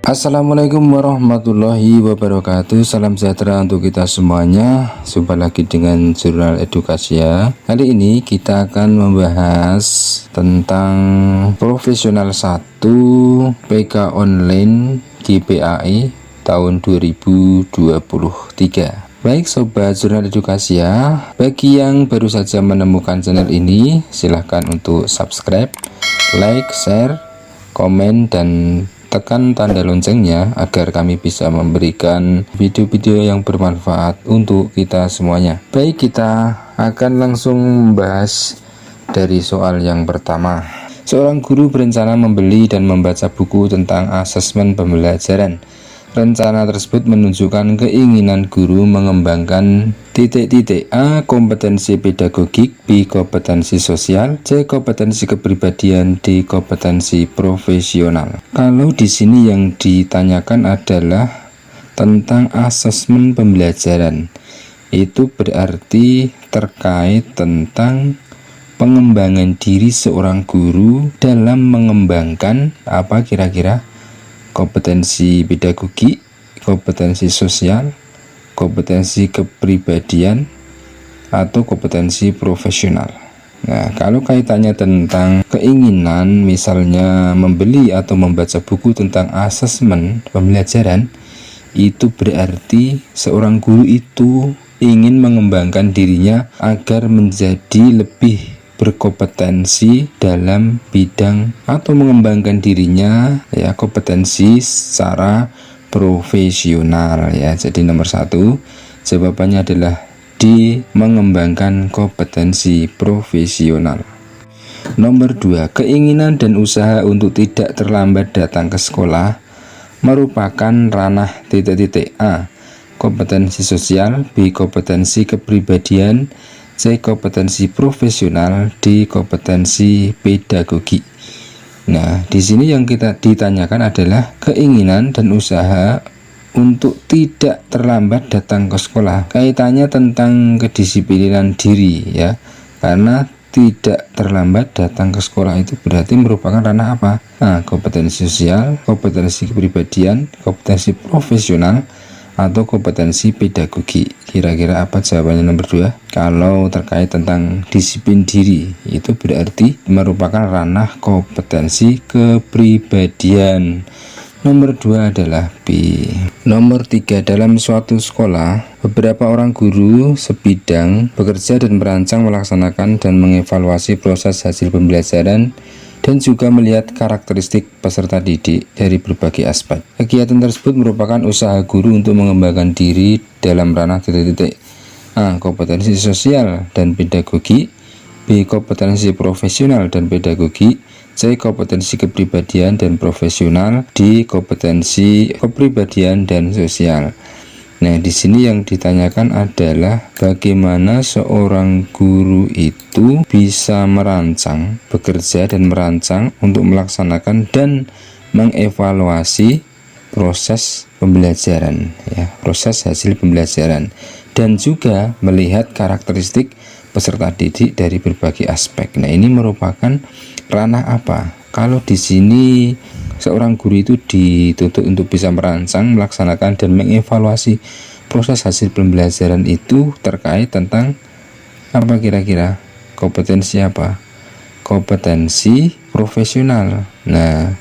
Assalamualaikum warahmatullahi wabarakatuh. Salam sejahtera untuk kita semuanya. Jumpa lagi dengan Jurnal Edukasi ya. Kali ini kita akan membahas tentang Profesional 1 PK Online GPAI tahun 2023. Baik Sobat Jurnal Edukasi ya, bagi yang baru saja menemukan channel ini, silahkan untuk subscribe, like, share, komen, dan tekan tanda loncengnya agar kami bisa memberikan video-video yang bermanfaat untuk kita semuanya. Baik, kita akan langsung membahas dari soal yang pertama. Seorang guru berencana membeli dan membaca buku tentang asesmen pembelajaran. Rencana tersebut menunjukkan keinginan guru mengembangkan A. Kompetensi pedagogik, B. Kompetensi sosial, C. Kompetensi kepribadian, D. Kompetensi profesional. Kalau di sini yang ditanyakan adalah tentang asesmen pembelajaran, itu berarti terkait tentang pengembangan diri seorang guru dalam mengembangkan apa kira-kira? Kompetensi pedagogik, kompetensi sosial, kompetensi kepribadian, atau kompetensi profesional. Nah, kalau kaitannya tentang keinginan, misalnya membeli atau membaca buku tentang asesmen pembelajaran, itu berarti seorang guru itu ingin mengembangkan dirinya agar menjadi lebih berkompetensi dalam bidang atau mengembangkan dirinya ya, kompetensi secara profesional ya. Jadi nomor 1 jawabannya adalah D, mengembangkan kompetensi profesional. Nomor 2, keinginan dan usaha untuk tidak terlambat datang ke sekolah merupakan ranah A. Kompetensi sosial, B. Kompetensi kepribadian, C. Kompetensi profesional, D. Kompetensi pedagogik. Nah, di sini yang kita ditanyakan adalah keinginan dan usaha untuk tidak terlambat datang ke sekolah. Kaitannya tentang kedisiplinan diri ya. Karena tidak terlambat datang ke sekolah itu berarti merupakan ranah apa? Nah, kompetensi sosial, kompetensi kepribadian, kompetensi profesional, atau kompetensi pedagogi. Kira-kira apa jawabannya nomor 2? Kalau terkait tentang disiplin diri, itu berarti merupakan ranah kompetensi kepribadian. Nomor 2 adalah B. Nomor 3, dalam suatu sekolah, beberapa orang guru sebidang bekerja dan merancang, melaksanakan, dan mengevaluasi proses hasil pembelajaran dan juga melihat karakteristik peserta didik dari berbagai aspek. Kegiatan tersebut merupakan usaha guru untuk mengembangkan diri dalam ranah A. Kompetensi sosial dan pedagogi, B. Kompetensi profesional dan pedagogi, C. Kompetensi kepribadian dan profesional, D. Kompetensi kepribadian dan sosial. Nah, di sini yang ditanyakan adalah bagaimana seorang guru itu bisa merancang, bekerja dan merancang untuk melaksanakan dan mengevaluasi proses pembelajaran ya, proses hasil pembelajaran, dan juga melihat karakteristik peserta didik dari berbagai aspek. Nah, ini merupakan ranah apa? Kalau di sini seorang guru itu dituntut untuk bisa merancang, melaksanakan, dan mengevaluasi proses hasil pembelajaran itu terkait tentang apa kira-kira? Kompetensi apa? Kompetensi profesional. Nah,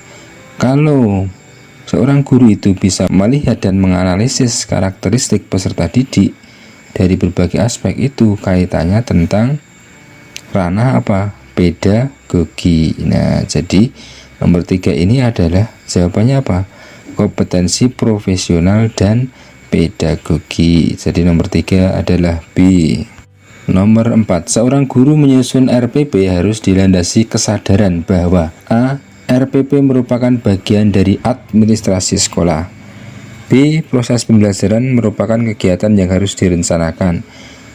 kalau seorang guru itu bisa melihat dan menganalisis karakteristik peserta didik dari berbagai aspek, itu kaitannya tentang ranah apa? Pedagogi. Nah, jadi nomor 3 ini adalah jawabannya apa? Kompetensi profesional dan pedagogi. Jadi nomor 3 adalah B. Nomor 4, seorang guru menyusun RPP harus dilandasi kesadaran bahwa A. RPP merupakan bagian dari administrasi sekolah, B. Proses pembelajaran merupakan kegiatan yang harus direncanakan,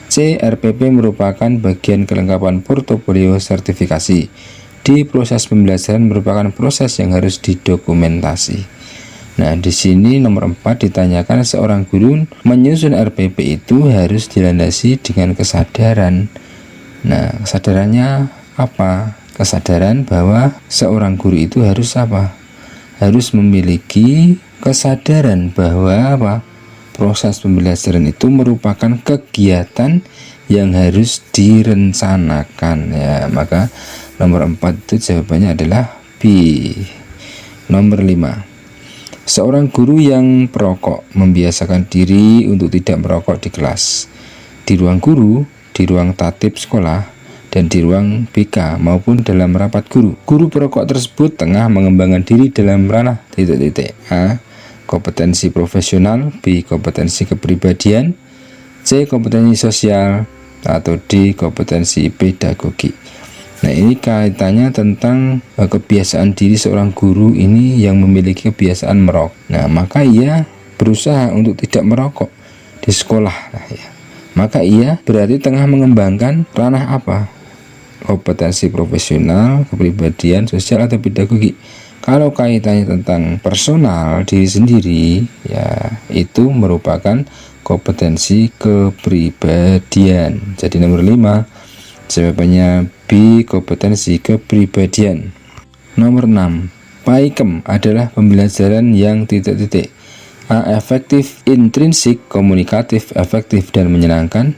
C. RPP merupakan bagian kelengkapan portofolio sertifikasi, D. Proses pembelajaran merupakan proses yang harus didokumentasi. Nah, di sini nomor 4 ditanyakan seorang guru menyusun RPP itu harus dilandasi dengan kesadaran. Nah, kesadarannya apa? Kesadaran bahwa seorang guru itu harus apa? Harus memiliki kesadaran bahwa apa? Proses pembelajaran itu merupakan kegiatan yang harus direncanakan ya. Maka nomor 4 itu jawabannya adalah B. Nomor 5. Seorang guru yang perokok membiasakan diri untuk tidak merokok di kelas, di ruang guru, di ruang tatip sekolah, dan di ruang BK maupun dalam rapat guru. Guru perokok tersebut tengah mengembangkan diri dalam ranah A. Kompetensi profesional, B. Kompetensi kepribadian, C. Kompetensi sosial, atau D. Kompetensi pedagogi. Nah, ini kaitannya tentang kebiasaan diri seorang guru ini yang memiliki kebiasaan merokok. Nah, maka ia berusaha untuk tidak merokok di sekolah. Nah, ya. Maka ia berarti tengah mengembangkan ranah apa? Kompetensi profesional, kepribadian, sosial, atau pedagogi. Kalau kaitannya tentang personal diri sendiri, ya itu merupakan kompetensi kepribadian. Jadi nomor 5 jawabannya B, kompetensi kepribadian. Nomor 6, PAIKEM adalah pembelajaran yang A. Efektif, intrinsik, komunikatif, efektif, dan menyenangkan.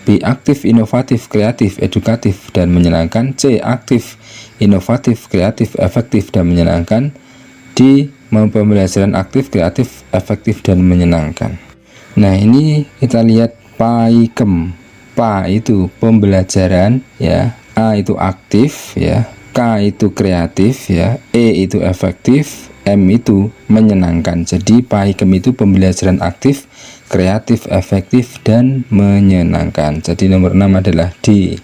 B. Aktif, inovatif, kreatif, edukatif, dan menyenangkan. C. Aktif, inovatif, kreatif, efektif, dan menyenangkan. D. Pembelajaran aktif, kreatif, efektif, dan menyenangkan. Nah, ini kita lihat PAIKEM. PA itu pembelajaran ya, A itu aktif ya, K itu kreatif ya, E itu efektif, M itu menyenangkan. Jadi PAIKEM itu pembelajaran aktif, kreatif, efektif, dan menyenangkan. Jadi nomor 6 adalah D.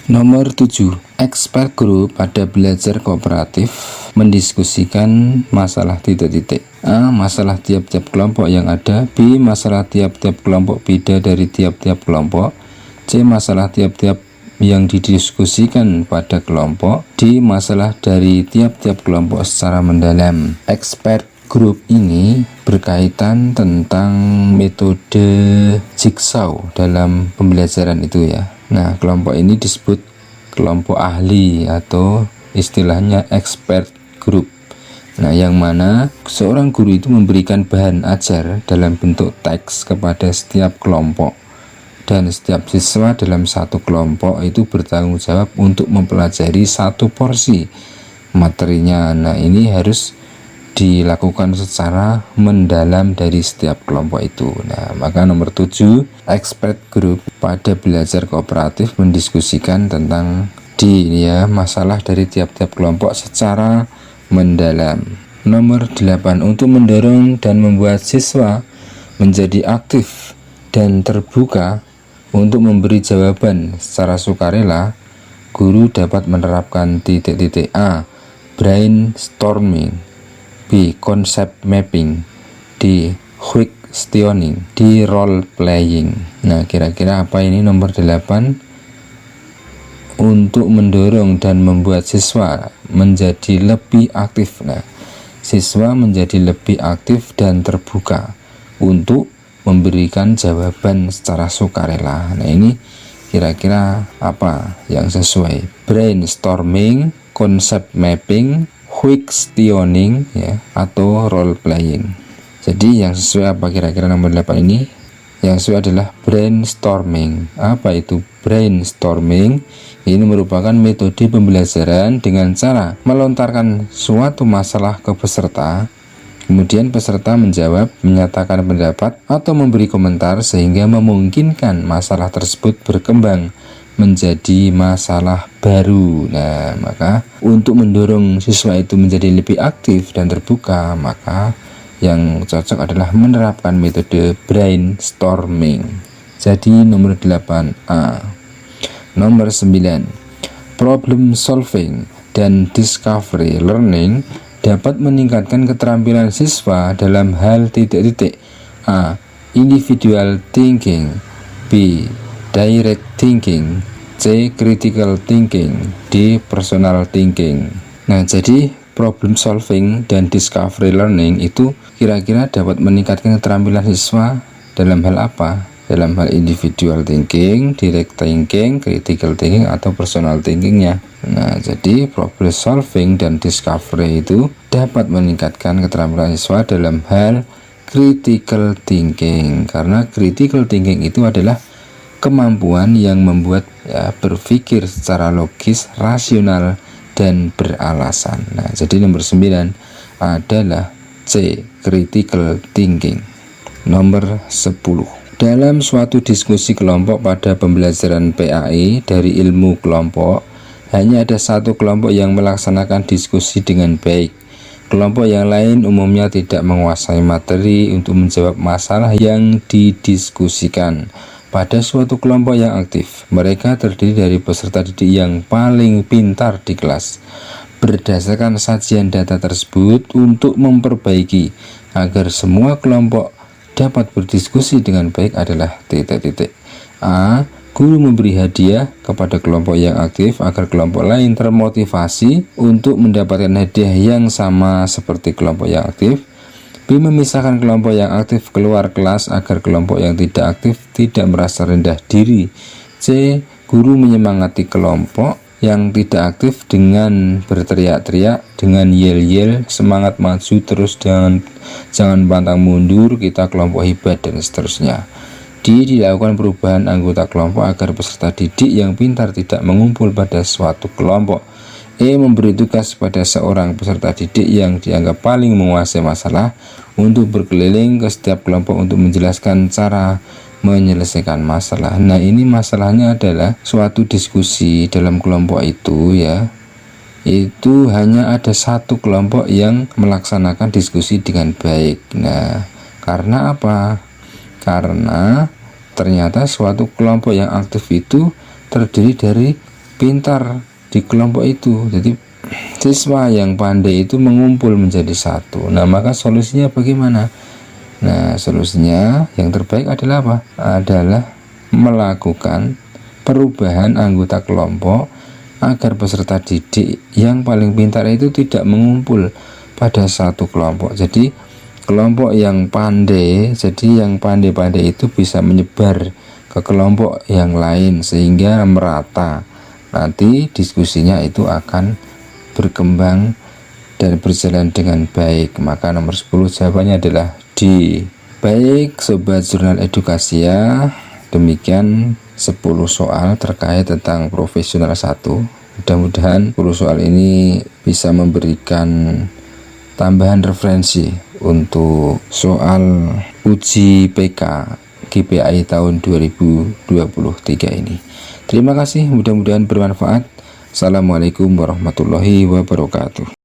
Nomor 7, expert group pada belajar kooperatif mendiskusikan masalah A. Masalah tiap-tiap kelompok yang ada, B. Masalah tiap-tiap kelompok beda dari tiap-tiap kelompok, C. Masalah tiap-tiap yang didiskusikan pada kelompok, D. Masalah dari tiap-tiap kelompok secara mendalam. Expert group ini berkaitan tentang metode jigsaw dalam pembelajaran itu ya. Nah, kelompok ini disebut kelompok ahli atau istilahnya expert group. Nah, yang mana seorang guru itu memberikan bahan ajar dalam bentuk teks kepada setiap kelompok, dan setiap siswa dalam satu kelompok itu bertanggung jawab untuk mempelajari satu porsi materinya. Nah, ini harus dilakukan secara mendalam dari setiap kelompok itu. Nah, maka nomor 7, expert group pada belajar kooperatif mendiskusikan tentang masalah dari tiap-tiap kelompok secara mendalam. Nomor 8, untuk mendorong dan membuat siswa menjadi aktif dan terbuka untuk memberi jawaban secara sukarela, guru dapat menerapkan A. Brainstorming, B. Concept mapping, D. Questioning, D. Role playing. Nah, kira-kira apa ini nomor 8? Untuk mendorong dan membuat siswa menjadi lebih aktif. Nah, siswa menjadi lebih aktif dan terbuka untuk memberikan jawaban secara sukarela. Nah, ini kira-kira apa yang sesuai? Brainstorming, concept mapping, questioning ya, atau role playing. Jadi yang sesuai apa kira-kira nomor 8 ini? Yang sesuai adalah brainstorming. Apa itu brainstorming? Ini merupakan metode pembelajaran dengan cara melontarkan suatu masalah ke peserta, kemudian peserta menjawab, menyatakan pendapat, atau memberi komentar sehingga memungkinkan masalah tersebut berkembang menjadi masalah baru. Nah, maka untuk mendorong siswa itu menjadi lebih aktif dan terbuka, maka yang cocok adalah menerapkan metode brainstorming. Jadi nomor 8A. Nomor 9, problem solving dan discovery learning dapat meningkatkan keterampilan siswa dalam hal A. Individual thinking, B. Direct thinking, C. Critical thinking, D. Personal thinking. Nah, jadi problem solving dan discovery learning itu kira-kira dapat meningkatkan keterampilan siswa dalam hal apa? Dalam hal individual thinking, direct thinking, critical thinking, atau personal thinkingnya. Nah, jadi problem solving dan discovery itu dapat meningkatkan keterampilan siswa dalam hal critical thinking, karena critical thinking itu adalah kemampuan yang membuat berpikir secara logis, rasional, dan beralasan. Nah, jadi nomor 9 adalah C, critical thinking. Nomor 10. Dalam suatu diskusi kelompok pada pembelajaran PAI dari ilmu kelompok, hanya ada satu kelompok yang melaksanakan diskusi dengan baik. Kelompok yang lain umumnya tidak menguasai materi untuk menjawab masalah yang didiskusikan. Pada suatu kelompok yang aktif, mereka terdiri dari peserta didik yang paling pintar di kelas. Berdasarkan sajian data tersebut untuk memperbaiki agar semua kelompok dapat berdiskusi dengan baik adalah A. Guru memberi hadiah kepada kelompok yang aktif agar kelompok lain termotivasi untuk mendapatkan hadiah yang sama seperti kelompok yang aktif. B. Memisahkan kelompok yang aktif keluar kelas agar kelompok yang tidak aktif tidak merasa rendah diri. C. Guru menyemangati kelompok yang tidak aktif dengan berteriak-teriak, dengan yel-yel, semangat maju terus, jangan pantang mundur, kita kelompok hebat, dan seterusnya. D. Dilakukan perubahan anggota kelompok agar peserta didik yang pintar tidak mengumpul pada suatu kelompok. E. Memberi tugas pada seorang peserta didik yang dianggap paling menguasai masalah untuk berkeliling ke setiap kelompok untuk menjelaskan cara menyelesaikan masalah. Nah, ini masalahnya adalah suatu diskusi dalam kelompok itu itu hanya ada satu kelompok yang melaksanakan diskusi dengan baik. Nah, karena apa? Karena ternyata suatu kelompok yang aktif itu terdiri dari pintar di kelompok itu. Jadi siswa yang pandai itu mengumpul menjadi satu. Nah, maka solusinya bagaimana? Nah, solusinya yang terbaik adalah apa? Adalah melakukan perubahan anggota kelompok agar peserta didik yang paling pintar itu tidak mengumpul pada satu kelompok. Jadi kelompok yang pandai, yang pandai-pandai itu bisa menyebar ke kelompok yang lain sehingga merata. Nanti diskusinya itu akan berkembang dan berjalan dengan baik. Maka nomor 10 jawabannya adalah D. Baik Sobat Jurnal Edukasi ya, demikian 10 soal terkait tentang profesional 1. Mudah-mudahan 10 soal ini bisa memberikan tambahan referensi untuk soal uji PK KPAI tahun 2023 ini. Terima kasih, mudah-mudahan bermanfaat. Assalamualaikum warahmatullahi wabarakatuh.